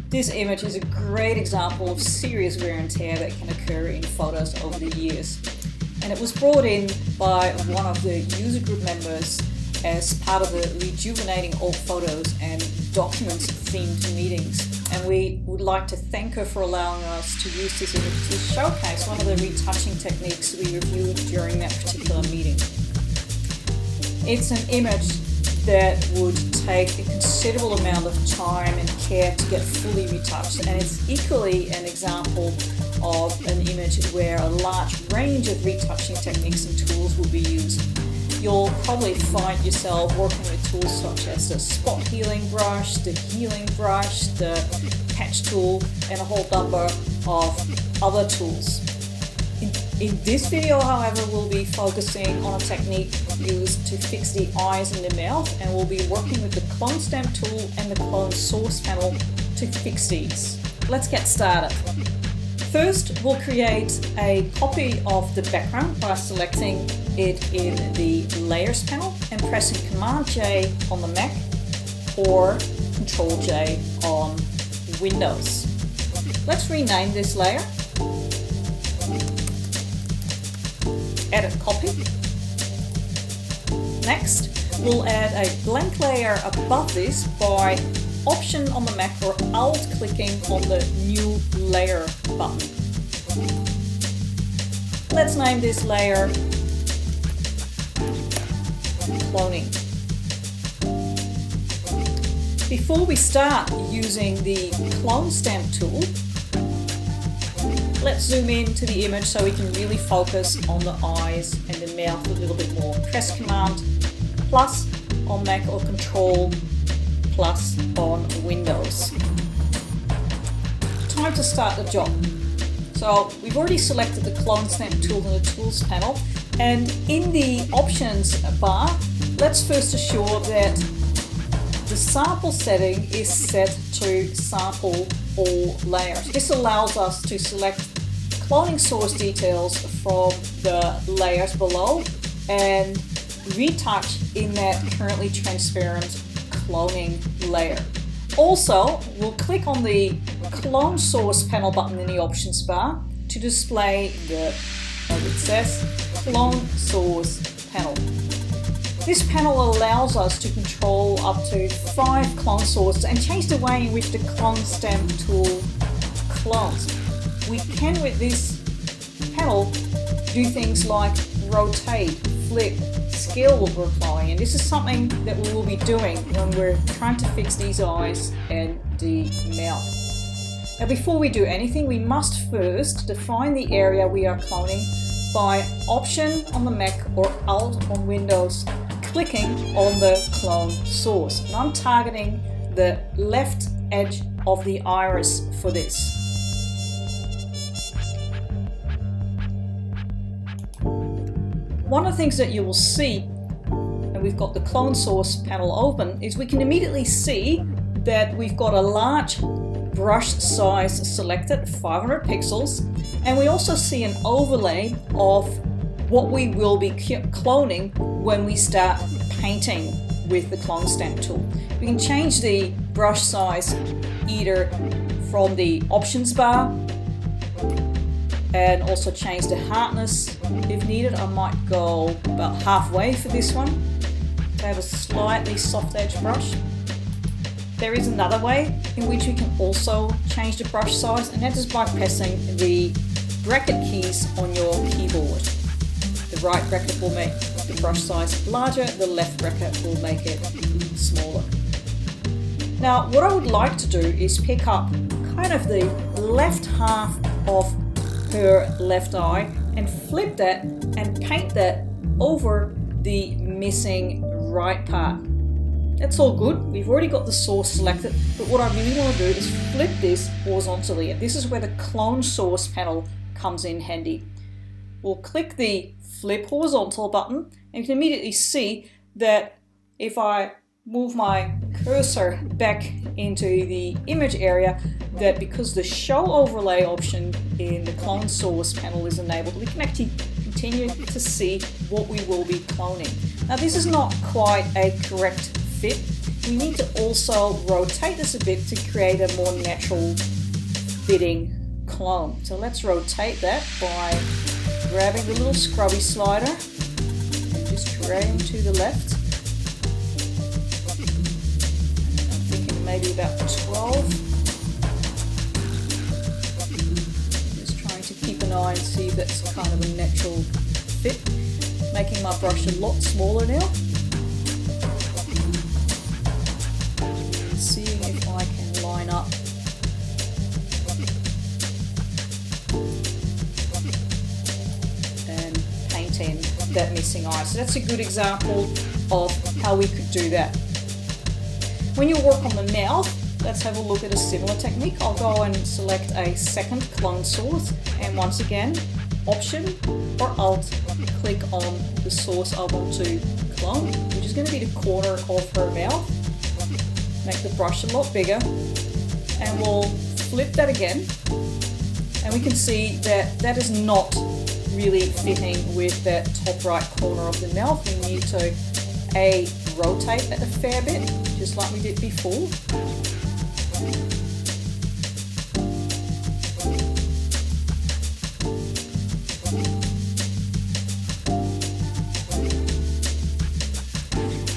This image is a great example of serious wear and tear that can occur in photos over the years. And it was brought in by one of the user group members as part of the Rejuvenating Old Photos and Documents themed meetings. And we would like to thank her for allowing us to use this image to showcase one of the retouching techniques we reviewed during that particular meeting. It's an image that would take a considerable amount of time and care to get fully retouched, and it's equally an example of an image where a large range of retouching techniques and tools will be used. You'll probably find yourself working with tools such as the spot healing brush, the healing brush, the patch tool, and a whole number of other tools. In this video, however, we'll be focusing on a technique used to fix the eyes and the mouth, and we'll be working with the clone stamp tool and the clone source panel to fix these. Let's get started. First, we'll create a copy of the background by selecting it in the Layers panel and pressing Command J on the Mac or Control J on Windows. Let's rename this layer. Edit copy. Next, we'll add a blank layer above this by Option on the Mac or Alt clicking on the New Layer button. Let's name this layer Cloning. Before we start using the Clone Stamp tool, let's zoom in to the image so we can really focus on the eyes and the mouth a little bit more. Press Command plus on Mac or Control plus on Windows. Time to start the job. So we've already selected the Clone Stamp tool in the Tools panel, and in the Options bar, let's first assure that the sample setting is set to sample all layers. This allows us to select cloning source details from the layers below and retouch in that currently transparent cloning layer. Also, we'll click on the Clone Source panel button in the Options bar to display the, as it says, Clone Source panel. This panel allows us to control up to 5 clone sources and change the way in which the Clone Stamp tool clones. We can, with this panel, do things like rotate, flip, scale what we're applying, and this is something that we will be doing when we're trying to fix these eyes and the mouth. Now, before we do anything, we must first define the area we are cloning by Option on the Mac or Alt on Windows, clicking on the Clone Source. And I'm targeting the left edge of the iris for this. One of the things that you will see, and we've got the Clone Source panel open, is we can immediately see that we've got a large brush size selected, 500 pixels, and we also see an overlay of what we will be cloning when we start painting with the Clone Stamp tool. We can change the brush size either from the Options bar and also change the hardness if needed. I might go about halfway for this one to have a slightly soft edge brush. There is another way in which we can also change the brush size, and that is by pressing the bracket keys on your keyboard. The right bracket will make the brush size larger, the left bracket will make it smaller. Now, what I would like to do is pick up kind of the left half of her left eye and flip that and paint that over the missing right part. That's all good. We've already got the source selected, but what I really want to do is flip this horizontally, and this is where the Clone Source panel comes in handy. We'll click the Flip Horizontal button, and you can immediately see that if I move my cursor back into the image area, that because the Show Overlay option in the Clone Source panel is enabled, we can actually continue to see what we will be cloning. Now this is not quite a correct fit. We need to also rotate this a bit to create a more natural fitting clone. So let's rotate that by grabbing the little scrubby slider and just dragging to the left. I'm thinking maybe about 12. Just trying to keep an eye and see if that's kind of a natural fit. Making my brush a lot smaller now. Seeing if I can line up and paint in that missing eye. So that's a good example of how we could do that. When you work on the mouth, let's have a look at a similar technique. I'll go and select a second clone source, and once again, Option or Alt, click on the source I want to clone, which is going to be the corner of her mouth. Make the brush a lot bigger, and we'll flip that again, and we can see that that is not really fitting with that top right corner of the mouth. We need to rotate it a fair bit, just like we did before.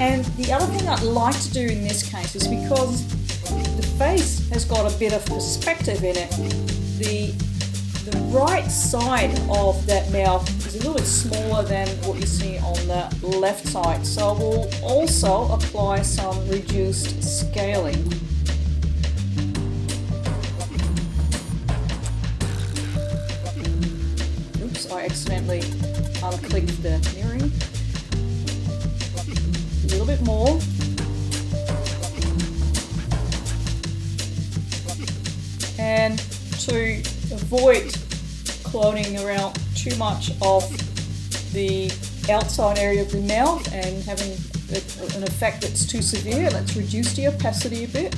And the other thing I'd like to do in this case is, because the face has got a bit of perspective in it, the right side of that mouth is a little bit smaller than what you see on the left side. So we'll also apply some reduced scaling. Oops, I accidentally unclicked the mirroring. A little bit more. And to avoid cloning around too much of the outside area of the mouth and having an effect that's too severe, let's reduce the opacity a bit.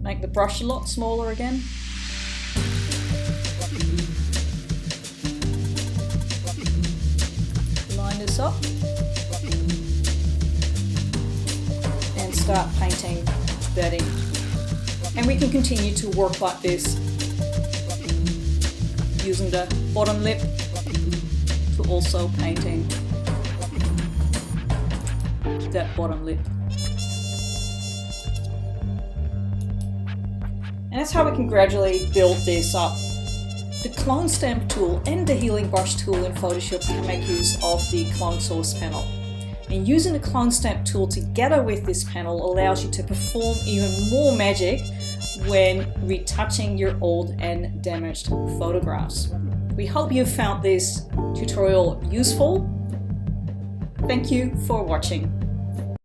Make the brush a lot smaller again. Line this up and start painting that in. And we can continue to work like this, using the bottom lip to also painting that bottom lip. And that's how we can gradually build this up. The Clone Stamp tool and the Healing Brush tool in Photoshop can make use of the Clone Source panel. And using the Clone Stamp tool together with this panel allows you to perform even more magic when retouching your old and damaged photographs. We hope you found this tutorial useful. Thank you for watching.